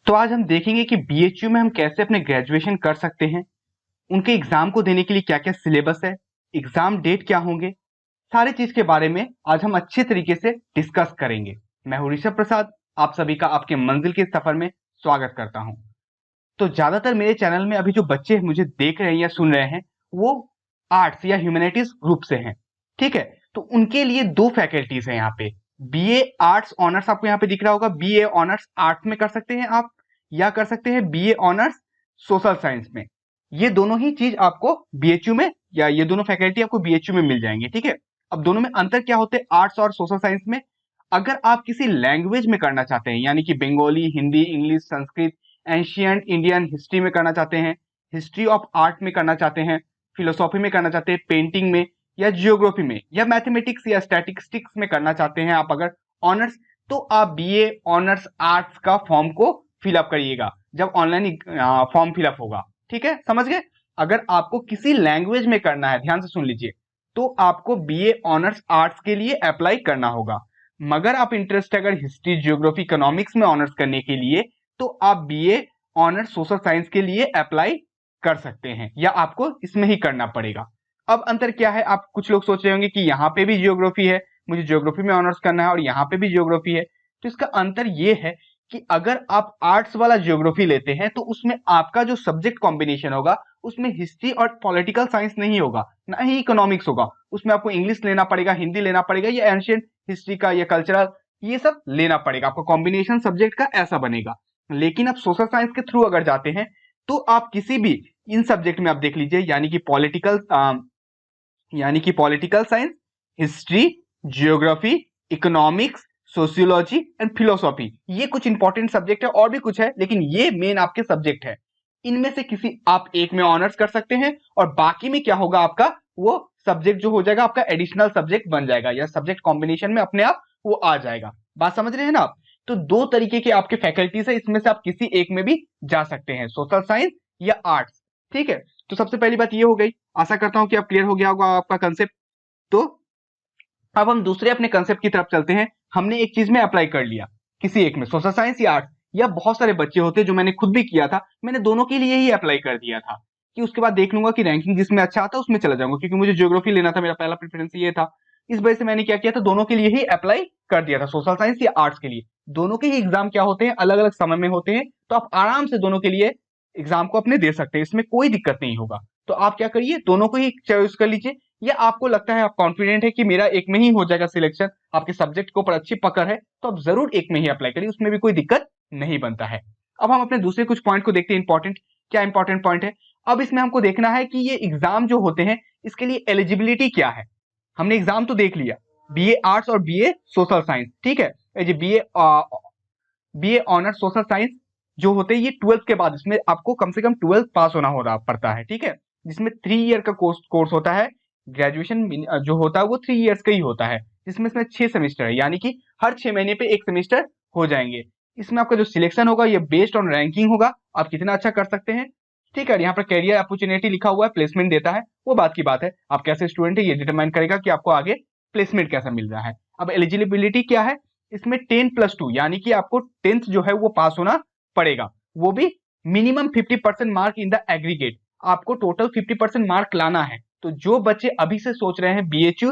तो आज हम देखेंगे कि बीएचयू में हम कैसे अपने ग्रेजुएशन कर सकते हैं, उनके एग्जाम को देने के लिए क्या क्या सिलेबस है, एग्जाम डेट क्या होंगे, सारी चीज के बारे में आज हम अच्छे तरीके से डिस्कस करेंगे। मैं हूं ऋषभ प्रसाद, आप सभी का आपके मंजिल के सफर में स्वागत करता हूं। तो ज्यादातर मेरे चैनल में अभी जो बच्चे मुझे देख रहे हैं या सुन रहे हैं वो आर्ट्स या ह्यूमैनिटीज ग्रुप से हैं, ठीक है। तो उनके लिए दो फैकल्टीज हैं यहाँ पे। बीए आर्ट्स ऑनर्स आपको यहाँ पे दिख रहा होगा, बीए ऑनर्स आर्ट्स में कर सकते हैं आप, या कर सकते हैं बीए ऑनर्स सोशल साइंस में। ये दोनों ही चीज आपको बीएचयू में, या ये दोनों फैकल्टी आपको बीएचयू में मिल जाएंगे, ठीक है। अब दोनों में अंतर क्या होते हैं आर्ट्स और सोशल साइंस में? अगर आप किसी लैंग्वेज में करना चाहते हैं, यानी कि Bengali, Hindi, English, Sanskrit, ancient Indian history में करना चाहते हैं, हिस्ट्री ऑफ आर्ट में करना चाहते हैं, फिलोसॉफी में करना चाहते हैं, पेंटिंग में, या जियोग्राफी में, या मैथमेटिक्स या स्टैटिस्टिक्स में करना चाहते हैं आप अगर ऑनर्स, तो आप बीए ऑनर्स आर्ट्स का फॉर्म को फिलअप करिएगा जब ऑनलाइन फॉर्म फिलअप होगा, ठीक है, समझ गए। अगर आपको किसी लैंग्वेज में करना है, ध्यान से सुन लीजिए, तो आपको बीए ऑनर्स आर्ट्स के लिए अप्लाई करना होगा। मगर आप इंटरेस्ट अगर हिस्ट्री, जियोग्राफी, इकोनॉमिक्स में ऑनर्स करने के लिए, तो आप बीए ऑनर्स सोशल साइंस के लिए अप्लाई कर सकते हैं, या आपको इसमें ही करना पड़ेगा। अब अंतर क्या है? आप कुछ लोग सोच रहे होंगे कि यहाँ पे भी जियोग्राफी है, मुझे जियोग्राफी में ऑनर्स करना है, और यहाँ पे भी जियोग्राफी है। तो इसका अंतर ये है कि अगर आप आर्ट्स वाला जियोग्राफी लेते हैं तो उसमें आपका जो सब्जेक्ट कॉम्बिनेशन होगा उसमें हिस्ट्री और पॉलिटिकल साइंस नहीं होगा, ना ही इकोनॉमिक्स होगा। उसमें आपको इंग्लिश लेना पड़ेगा, हिंदी लेना पड़ेगा, या एंशियंट हिस्ट्री का या कल्चरल, ये सब लेना पड़ेगा आपको। कॉम्बिनेशन सब्जेक्ट का ऐसा बनेगा। लेकिन आप सोशल साइंस के थ्रू अगर जाते हैं तो आप किसी भी इन सब्जेक्ट में आप देख लीजिए, यानी कि political science, history, geography, economics, sociology and philosophy, ये कुछ इंपॉर्टेंट सब्जेक्ट है, और भी कुछ है लेकिन ये मेन आपके सब्जेक्ट है। इनमें से किसी आप एक में ऑनर्स कर सकते हैं, और बाकी में क्या होगा आपका, वो सब्जेक्ट जो हो जाएगा आपका एडिशनल सब्जेक्ट बन जाएगा, या सब्जेक्ट कॉम्बिनेशन में अपने आप वो आ जाएगा। बात समझ रहे हैं ना आप? तो दो तरीके के आपके फैकल्टीज है, इसमें से आप किसी एक में भी जा सकते हैं, सोशल साइंस या आर्ट्स, ठीक है। तो सबसे पहली बात ये हो गई, आशा करता हूं कि आप क्लियर हो गया होगा आपका कंसेप्ट। तो अब हम दूसरे अपने कंसेप्ट की तरफ चलते हैं। हमने एक चीज में अप्लाई कर लिया, किसी एक में, सोशल साइंस या आर्ट्स, या बहुत सारे बच्चे होते हैं, जो मैंने खुद भी किया था, मैंने दोनों के लिए ही अप्लाई कर दिया था कि उसके बाद देख लूंगा कि रैंकिंग जिसमें अच्छा आता है उसमें चला जाऊंगा, क्योंकि मुझे ज्योग्राफी लेना था, मेरा पहला प्रेफरेंस ये था। इस वजह से मैंने क्या किया था, दोनों के लिए ही अप्लाई कर दिया था, सोशल साइंस या आर्ट्स के लिए। दोनों के ही एग्जाम क्या होते हैं, अलग अलग समय में होते हैं, तो आप आराम से दोनों के लिए एग्जाम को अपने दे सकते हैं, इसमें कोई दिक्कत नहीं होगा। तो आप क्या करिए, दोनों को ही चॉइस कर लीजिए, या आपको लगता है, आप कॉन्फिडेंट है कि मेरा एक में ही हो जाएगा सिलेक्शन, आपके सब्जेक्ट के ऊपर अच्छी पकड़ है, तो आप जरूर एक में ही अप्लाई करिए, उसमें भी कोई दिक्कत नहीं बनता है। अब हम अपने दूसरे कुछ पॉइंट को देखते हैं, इंपॉर्टेंट। क्या इंपॉर्टेंट पॉइंट है? अब इसमें हमको देखना है कि ये एग्जाम जो होते हैं इसके लिए एलिजिबिलिटी क्या है। हमने एग्जाम तो देख लिया, बीए आर्ट्स और बीए सोशल साइंस, ठीक है। ये बीए ऑनर्स सोशल साइंस जो होते हैं, ये 12th के बाद, इसमें आपको कम से कम 12th पास होना हो रहा पड़ता है, ठीक है। जिसमें 3 ईयर का कोर्स होता है, ग्रेजुएशन जो होता है वो 3 ईयर्स का ही होता है, जिसमें इसमें 6 सेमेस्टर है, यानी कि हर 6 महीने पे एक सेमेस्टर हो जाएंगे। इसमें आपका जो सिलेक्शन होगा ये बेस्ड ऑन रैंकिंग होगा, आप कितना अच्छा कर सकते हैं, ठीक है। यहाँ पर कैरियर अपॉर्चुनिटी लिखा हुआ है, प्लेसमेंट देता है, वो बात की बात है, आप कैसे स्टूडेंट है ये डिटरमाइन करेगा कि आपको आगे प्लेसमेंट कैसा मिल रहा है। अब एलिजिबिलिटी क्या है? इसमें 10+2, यानी कि आपको 10th जो है वो पास होना पड़ेगा, वो भी minimum 50% mark in the aggregate, आपको टोटल 50% मार्क लाना है। तो जो बच्चे अभी से सोच रहे हैं बीएचयू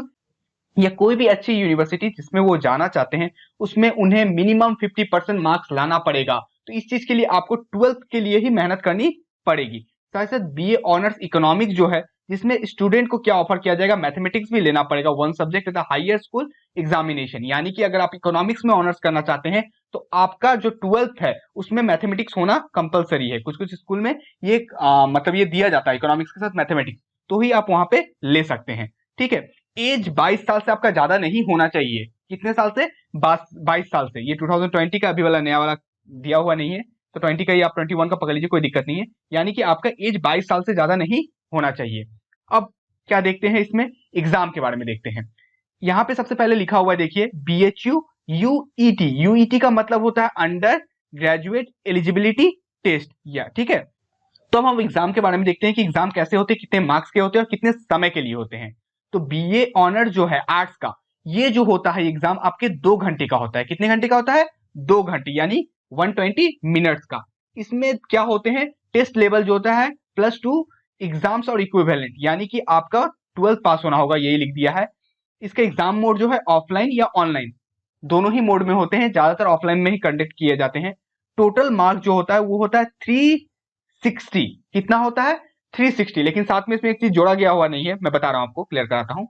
या कोई भी अच्छी यूनिवर्सिटी जिसमें वो जाना चाहते हैं, उसमें उन्हें मिनिमम 50% मार्क्स लाना पड़ेगा। तो इस चीज के लिए आपको 12th के लिए ही मेहनत करनी पड़ेगी। साथ साथ बीए ऑनर्स इकोनॉमिक्स जो है, जिसमें स्टूडेंट को क्या ऑफर किया जाएगा, मैथमेटिक्स भी लेना पड़ेगा, one subject the higher school examination, यानी कि अगर आप इकोनॉमिक्स में ऑनर्स करना चाहते हैं तो आपका जो 12th है उसमें मैथमेटिक्स होना कंपलसरी है। कुछ कुछ स्कूल में ये मतलब ये दिया जाता है, इकोनॉमिक्स के साथ मैथमेटिक्स, तो ही आप वहां पे ले सकते हैं, ठीक है। एज 22 साल से आपका ज्यादा नहीं होना चाहिए। कितने साल से? 22 साल से। ये 2020 का अभी वाला नया वाला दिया हुआ नहीं है, तो 20 का ही आप 21 का पकड़ लीजिए, कोई दिक्कत नहीं है। यानी कि आपका एज 22 साल से ज्यादा नहीं होना चाहिए। अब क्या देखते हैं, इसमें एग्जाम के बारे में देखते हैं। यहाँ पे सबसे पहले लिखा हुआ है, देखिए, बीएचयू यूईटी। यूईटी का मतलब होता है अंडर ग्रेजुएट एलिजिबिलिटी टेस्ट, या ठीक है। तो हम एग्जाम के बारे में देखते हैं कि एग्जाम कैसे होते हैं, कितने मार्क्स के होते हैं और कितने समय के लिए होते हैं। तो बीए ऑनर जो है आर्ट्स का, ये जो होता है एग्जाम आपके 2 घंटे का होता है। कितने घंटे का होता है? 2 घंटे, यानी 120 मिनट्स का। इसमें क्या होते हैं, टेस्ट लेवल जो होता है +2 एग्जाम्स और इक्विवेलेंट, यानी कि आपका 12th पास होना होगा, यही लिख दिया है। इसका एग्जाम मोड जो है ऑफलाइन या ऑनलाइन दोनों ही मोड में होते हैं, ज्यादातर ऑफलाइन में ही कंडक्ट किए जाते हैं। टोटल मार्क जो होता है वो होता है 360। कितना होता है? 360। लेकिन साथ में इसमें एक चीज जोड़ा गया हुआ नहीं है, मैं बता रहा हूं आपको, क्लियर कराता हूं।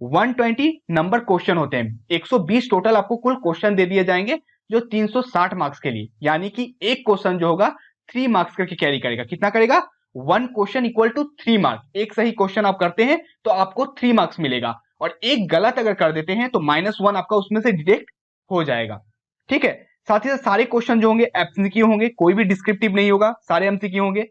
120 नंबर क्वेश्चन होते हैं, 120 टोटल आपको कुल क्वेश्चन दे दिए जाएंगे जो 360 मार्क्स के लिए, यानी कि एक क्वेश्चन जो होगा 3 मार्क्स करके कैरी करेगा। कितना करेगा? 1 क्वेश्चन इक्वल टू 3 मार्क्स। एक सही क्वेश्चन आप करते हैं तो आपको 3 मार्क्स मिलेगा, और एक गलत अगर कर देते हैं तो -1 आपका उसमें से डिडक्ट हो जाएगा। ठीक है, साथ ही साथ सारे क्वेश्चन जो होंगे एमसीक्यू होंगे, कोई भी डिस्क्रिप्टिव नहीं होगा, सारे एमसीक्यू होंगे।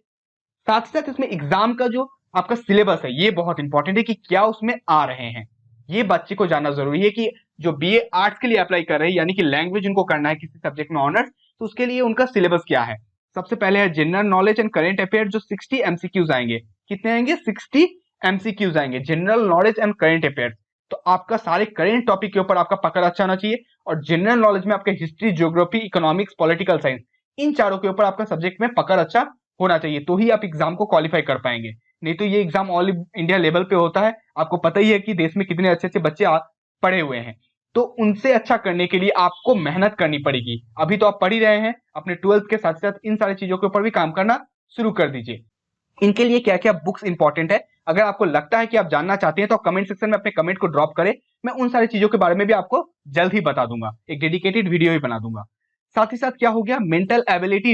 साथ ही साथ इसमें एग्जाम का जो आपका सिलेबस है ये बहुत इंपॉर्टेंट है कि क्या उसमें आ रहे हैं, ये बच्चे को जानना जरूरी है कि जो बीए आर्ट्स के लिए अप्लाई कर रहे हैं, यानी कि लैंग्वेज उनको करना है किसी सब्जेक्ट में ऑनर्स, तो उसके लिए उनका सिलेबस क्या है। सबसे पहले है general knowledge and current affair, जो 60 एमसीक्यूज आएंगे। कितने आएंगे? 60 एमसीक्यूज आएंगे, general knowledge and current affair. तो आपका सारे करंट टॉपिक के ऊपर आपका पकड़ अच्छा होना चाहिए, और जनरल नॉलेज में आपका history, geography, economics, political science, इन चारों के ऊपर आपका सब्जेक्ट में पकड़ अच्छा होना चाहिए, तो ही आप एग्जाम को क्वालिफाई कर पाएंगे। नहीं तो ये एग्जाम ऑल इंडिया लेवल पे होता है, आपको पता ही है कि देश में कितने अच्छे अच्छे बच्चे पढ़े हुए हैं, तो उनसे अच्छा करने के लिए आपको मेहनत करनी पड़ेगी। अभी तो आप पढ़ ही रहे हैं, अपने 12th के साथ साथ इन सारी चीजों के ऊपर भी काम करना शुरू कर दीजिए। इनके लिए क्या क्या बुक्स इंपॉर्टेंट है, अगर आपको लगता है कि आप जानना चाहते हैं तो आप कमेंट सेक्शन में अपने कमेंट को ड्रॉप करें, मैं उन सारी चीजों के बारे में भी आपको जल्द ही बता दूंगा, एक डेडिकेटेड वीडियो ही बना दूंगा। साथ ही साथ क्या हो गया, मेंटल एबिलिटी,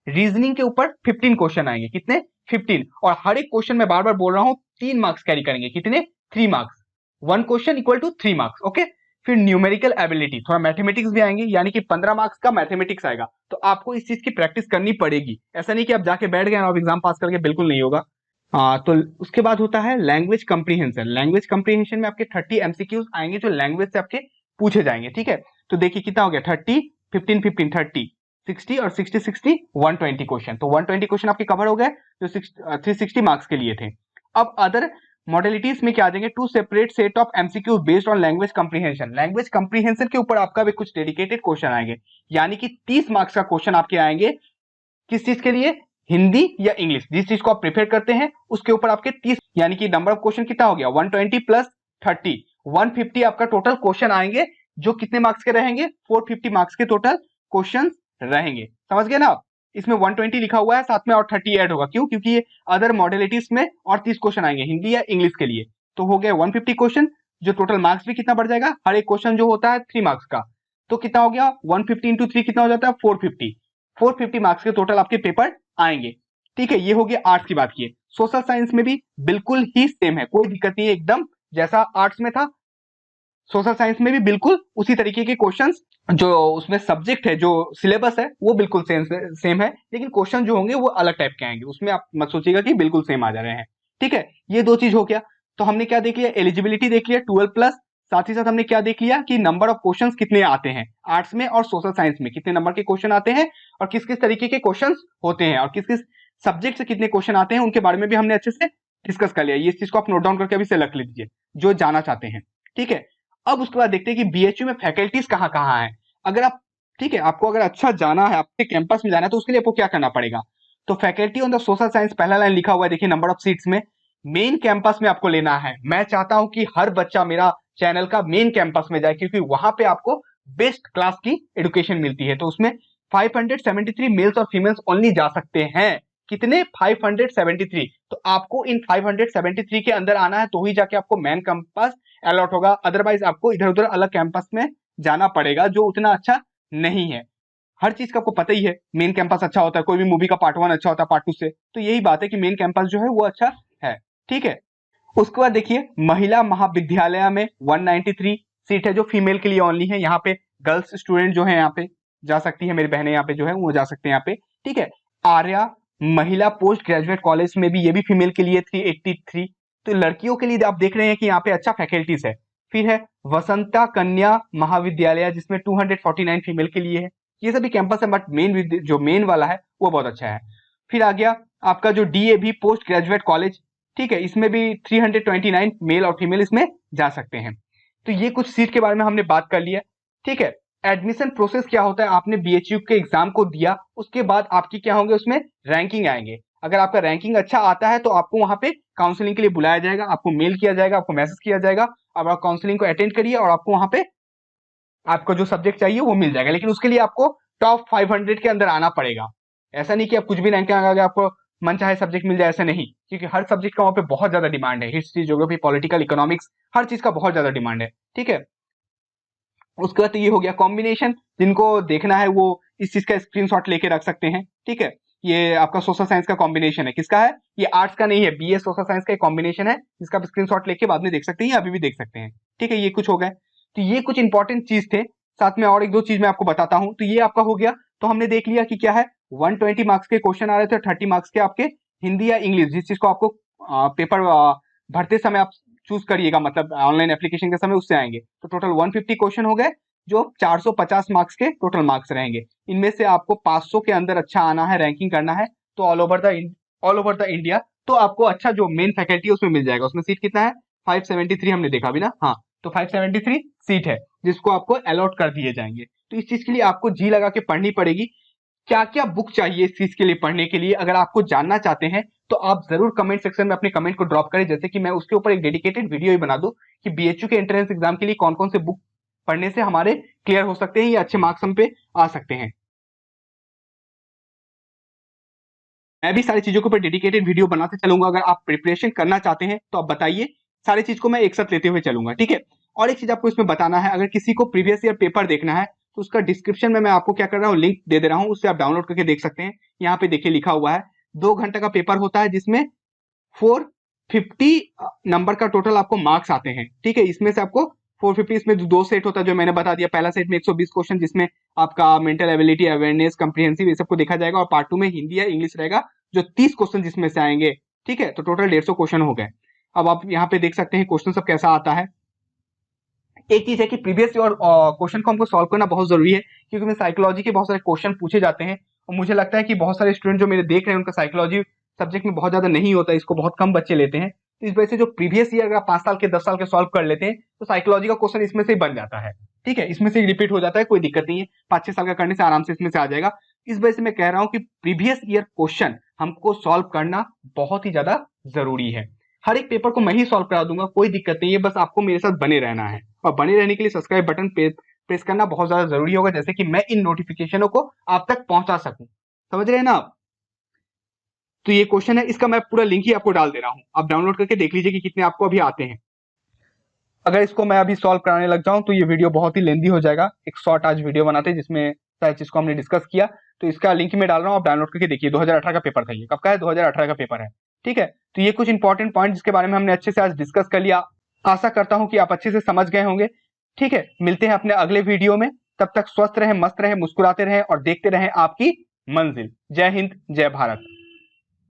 रीजनिंग के ऊपर 15 क्वेश्चन आएंगे। कितने? 15। और हर एक क्वेश्चन में बार बार बोल रहा हूं 3 मार्क्स कैरी करेंगे। कितने? 3 marks. 1 question equal to 3 marks. Okay, फिर न्यूमेरिकल एबिलिटी, थोड़ा मैथमेटिक्स भी आएंगे, यानी कि 15 मार्क्स का मैथमेटिक्स आएगा। तो आपको इस चीज की प्रैक्टिस करनी पड़ेगी, ऐसा नहीं कि आप जाके बैठ गए और एग्जाम पास करके, बिल्कुल नहीं होगा। तो उसके बाद होता है लैंग्वेज कंप्रीहेंशन। लैंग्वेज कंप्रीहेंशन में आपके 30 एमसीक्यूज आएंगे जो लैंग्वेज से आपके पूछे जाएंगे। ठीक है, तो देखिए कितना हो गया, 30 15 15 30 60 और 60 60 120 क्वेश्चन। तो 120 क्वेश्चन आपके कवर हो गए जो 360 मार्क्स के लिए थे। अब अदर मॉडलिटीज में क्या आ जाएंगे, 2 separate set of MCQ based on language comprehension. Language comprehension के ऊपर आपका भी कुछ डेडिकेटेड क्वेश्चन आएंगे, यानी कि 30 मार्क्स का क्वेश्चन आपके आएंगे। किस चीज के लिए? हिंदी या इंग्लिश, जिस चीज को आप प्रिपेयर करते हैं उसके ऊपर आपके 30, यानी कि नंबर ऑफ क्वेश्चन कितना हो गया, 120 प्लस 30 150 आपका टोटल क्वेश्चन आएंगे, जो कितने मार्क्स के रहेंगे, 450 मार्क्स के टोटल क्वेश्चन रहेंगे। समझ गए ना आप? इसमें 120 लिखा हुआ है, साथ में और 30 ऐड होगा, क्यों? क्योंकि ये अदर मॉडलिटीज में और 30 क्वेश्चन आएंगे हिंदी या इंग्लिश के लिए। तो हो गया 150 क्वेश्चन, जो टोटल मार्क्स भी कितना बढ़ जाएगा, हर एक क्वेश्चन जो होता है 3 मार्क्स का, तो कितना हो गया 150 इंटू 3 कितना हो जाता है 450 मार्क्स के टोटल आपके पेपर आएंगे। ठीक है, ये हो गया आर्ट्स की बात की। सोशल साइंस में भी बिल्कुल ही सेम है, कोई दिक्कत नहीं है, एकदम जैसा आर्ट्स में था सोशल साइंस में भी बिल्कुल उसी तरीके के क्वेश्चंस, जो उसमें सब्जेक्ट है, जो सिलेबस है वो बिल्कुल सेम है, लेकिन क्वेश्चन जो होंगे वो अलग टाइप के आएंगे, उसमें आप मत सोचिएगा कि बिल्कुल सेम आ जा रहे हैं। ठीक है, ये दो चीज हो गया। तो हमने क्या देख लिया, एलिजिबिलिटी देख लिया 12+, साथ ही साथ हमने क्या देख लिया कि नंबर ऑफ क्वेश्चंस कितने आते हैं आर्ट्स में और सोशल साइंस में, कितने नंबर के क्वेश्चन आते हैं और किस किस तरीके के क्वेश्चंस होते हैं, और किस किस सब्जेक्ट से कितने क्वेश्चन आते हैं, उनके बारे में भी हमने अच्छे से डिस्कस कर लिया। ये चीज को आप नोट डाउन करके अभी से रख लीजिए जो जाना चाहते हैं। ठीक है, अब उसके बाद देखते हैं कि बीएचयू में फैकल्टीज कहाँ कहाँ है। अगर आप, ठीक है, आपको अगर अच्छा जाना है, आपके कैंपस में जाना है, तो उसके लिए आपको क्या करना पड़ेगा, तो faculty on the social science पहला लाइन लिखा हुआ है, देखिए नंबर ऑफ सीट्स में, मेन कैंपस में आपको लेना है। मैं चाहता हूं कि हर बच्चा मेरा चैनल का मेन कैंपस में जाए, क्योंकि वहां पे आपको बेस्ट क्लास की एजुकेशन मिलती है। तो उसमें 573 मेल्स और फीमेल्स ओनली जा सकते हैं। कितने? 573। तो आपको इन 573 के अंदर आना है, तो ही जाके आपको मेन कैंपस अलॉट होगा, अदरवाइज आपको इधर उधर अलग कैंपस में जाना पड़ेगा, जो उतना अच्छा नहीं है। हर चीज का आपको पता ही है, मेन कैंपस अच्छा होता है, कोई भी मूवी का पार्ट 1 अच्छा होता है पार्ट 2 से, तो यही बात है कि मेन कैंपस जो है वो अच्छा है। ठीक है, उसके बाद देखिए महिला महाविद्यालय में 193 सीट है, जो फीमेल के लिए ओनली है। यहाँ पे गर्ल्स स्टूडेंट जो है यहाँ पे जा सकती है, मेरी बहनें यहाँ पे जो है वो जा सकते हैं यहाँ पे। ठीक है, आर्या महिला पोस्ट ग्रेजुएट कॉलेज में भी, ये भी फीमेल के लिए 383। तो लड़कियों के लिए आप देख रहे हैं कि यहाँ पे अच्छा फैकल्टीज है। फिर है वसंता कन्या महाविद्यालय, जिसमें 249 फीमेल के लिए है। ये सभी कैंपस है, बट जो मेन वाला है वो बहुत अच्छा है। फिर आ गया आपका जो डीएवी पोस्ट ग्रेजुएट कॉलेज, ठीक है, इसमें भी 329 मेल और फीमेल इसमें जा सकते हैं। तो ये कुछ सीट के बारे में हमने बात कर लिया। ठीक है, एडमिशन प्रोसेस क्या होता है, आपने बीएचयू के एग्जाम को दिया, उसके बाद आपकी क्या होंगे उसमें रैंकिंग आएंगे। अगर आपका रैंकिंग अच्छा आता है तो आपको वहां पे काउंसलिंग के लिए बुलाया जाएगा, आपको मेल किया जाएगा, आपको मैसेज किया जाएगा, अब आप काउंसलिंग को अटेंड करिए और आपको वहां पे आपको जो सब्जेक्ट चाहिए वो मिल जाएगा। लेकिन उसके लिए आपको टॉप 500 के अंदर आना पड़ेगा। ऐसा नहीं कि आप कुछ भी रैंक आ गया आपको मन चाहे सब्जेक्ट मिल जाए, ऐसा नहीं, क्योंकि हर सब्जेक्ट का वहां पे बहुत ज्यादा डिमांड है। हिस्ट्री, ज्योग्राफी, पॉलिटिकल, इकोनॉमिक्स, हर चीज का बहुत ज्यादा डिमांड है। ठीक है, उसके बाद ये हो गया कॉम्बिनेशन। जिनको देखना है वो इस चीज का स्क्रीनशॉट लेके रख सकते हैं। ठीक है, ये आपका सोशल साइंस का कॉम्बिनेशन है। किसका है ये? आर्ट्स का नहीं है, बीए सोशल साइंस का कॉम्बिनेशन है, जिसका आप स्क्रीनशॉट लेके बाद में देख सकते हैं या अभी भी देख सकते हैं। ठीक है, ये कुछ हो गए। तो ये कुछ इंपॉर्टेंट चीज थे। साथ में और एक दो चीज मैं आपको बताता हूं। तो ये आपका हो गया। तो हमने देख लिया कि क्या है, 120 मार्क्स के क्वेश्चन आ रहे थे, 30 मार्क्स के आपके हिंदी या इंग्लिश, जिस चीज को आपको पेपर भरते समय आप चूज करिएगा, मतलब ऑनलाइन एप्लीकेशन के समय उससे आएंगे। तो टोटल 150 क्वेश्चन हो गए, जो 450 मार्क्स के टोटल मार्क्स रहेंगे। इनमें से आपको 500 के अंदर अच्छा आना है, रैंकिंग करना है, तो ऑल ओवर द इंडिया तो आपको अच्छा जो मेन फैकल्टी है उसमें मिल जाएगा। उसमें सीट कितना है? 573 हमने देखा अभी ना। हाँ, तो 573 सीट है जिसको आपको अलॉट कर दिए जाएंगे। तो इस चीज के लिए आपको जी लगा के पढ़नी पड़ेगी। क्या क्या बुक चाहिए इस चीज के लिए पढ़ने के लिए, अगर आपको जानना चाहते हैं तो आप जरूर कमेंट सेक्शन में अपने कमेंट को ड्रॉप करें, जैसे कि मैं उसके ऊपर एक डेडिकेटेड वीडियो ही बना दूं कि बीएचयू के एंट्रेंस एग्जाम के लिए कौन कौन से बुक पढ़ने से हमारे क्लियर हो सकते हैं या अच्छे मार्क्स हम पे आ सकते हैं। मैं भी सारी चीजों के ऊपर डेडिकेटेड वीडियो बनाते चलूंगा। अगर आप प्रिपरेशन करना चाहते हैं तो आप बताइए, सारी चीज को मैं एक साथ लेते हुए चलूंगा। ठीक है, और एक चीज आपको इसमें बताना है, अगर किसी को प्रीवियस ईयर पेपर देखना है तो उसका डिस्क्रिप्शन में मैं आपको क्या कर रहा हूँ, लिंक दे दे रहा हूँ, उससे आप डाउनलोड करके देख सकते हैं। यहाँ पे देखिए लिखा हुआ है 2 घंटे का पेपर होता है, जिसमें 450 नंबर का टोटल आपको मार्क्स आते हैं। ठीक है, इसमें से आपको 450, इसमें दो सेट होता है जो मैंने बता दिया। पहला सेट में 120 क्वेश्चन, जिसमें आपका मेंटल एबिलिटी, अवेयरनेस, कंप्रीहेंसिव, ये सबको देखा जाएगा। और पार्ट 2 में हिंदी या इंग्लिश रहेगा, जो 30 क्वेश्चन जिसमें से आएंगे। ठीक है, तो टोटल 150 क्वेश्चन हो गए। अब आप यहाँ पे देख सकते हैं क्वेश्चन सब कैसा आता है। एक चीज है कि प्रीवियस ईयर क्वेश्चन को हमको सॉल्व करना बहुत जरूरी है, क्योंकि में साइकोलॉजी के बहुत सारे क्वेश्चन पूछे जाते हैं। और मुझे लगता है कि बहुत सारे स्टूडेंट जो मेरे देख रहे हैं उनका साइकोलॉजी सब्जेक्ट में बहुत ज्यादा नहीं होता, इसको बहुत कम बच्चे लेते हैं। तो इस वजह से जो प्रीवियस ईयर अगर आप 5 साल के 10 साल के सॉल्व कर लेते हैं तो साइकोलॉजी का क्वेश्चन इसमें से ही बन जाता है। ठीक है, इसमें से रिपीट हो जाता है, कोई दिक्कत नहीं है। 5-6 साल का करने से आराम से इसमें से आ जाएगा। इस वजह से मैं कह रहा हूं कि प्रीवियस ईयर क्वेश्चन हमको सॉल्व करना बहुत ही ज्यादा जरूरी है। हर एक पेपर को मैं ही सॉल्व करा दूंगा, कोई दिक्कत नहीं है, बस आपको मेरे साथ बने रहना है। और बने रहने के लिए सब्सक्राइब बटन प्रेस करना बहुत ज्यादा जरूरी होगा, जैसे कि मैं इन नोटिफिकेशनों को आप तक पहुंचा सकूं। समझ रहे हैं ना आप? तो ये क्वेश्चन है, इसका मैं पूरा लिंक ही आपको डाल दे रहा हूं, आप डाउनलोड करके देख लीजिए कि कितने आपको अभी आते हैं। अगर इसको मैं अभी सॉल्व कराने लग जाऊं तो ये वीडियो बहुत ही लेंदी हो जाएगा। एक शॉर्ट आज वीडियो बनाते हैं जिसमें सारी चीज को हमने डिस्कस किया। तो इसका लिंक मैं डाल रहा हूं, आप डाउनलोड करके देखिए। 2018 का पेपर था ये। कब का है? 2018 का पेपर है। ठीक है, तो ये कुछ इंपॉर्टेंट पॉइंट जिसके बारे में हमने अच्छे से आज डिस्कस कर लिया। आशा करता हूं कि आप अच्छे से समझ गए होंगे। ठीक है, मिलते हैं अपने अगले वीडियो में। तब तक स्वस्थ रहें, मस्त रहें, मुस्कुराते रहें और देखते रहें आपकी मंजिल। जय हिंद, जय भारत।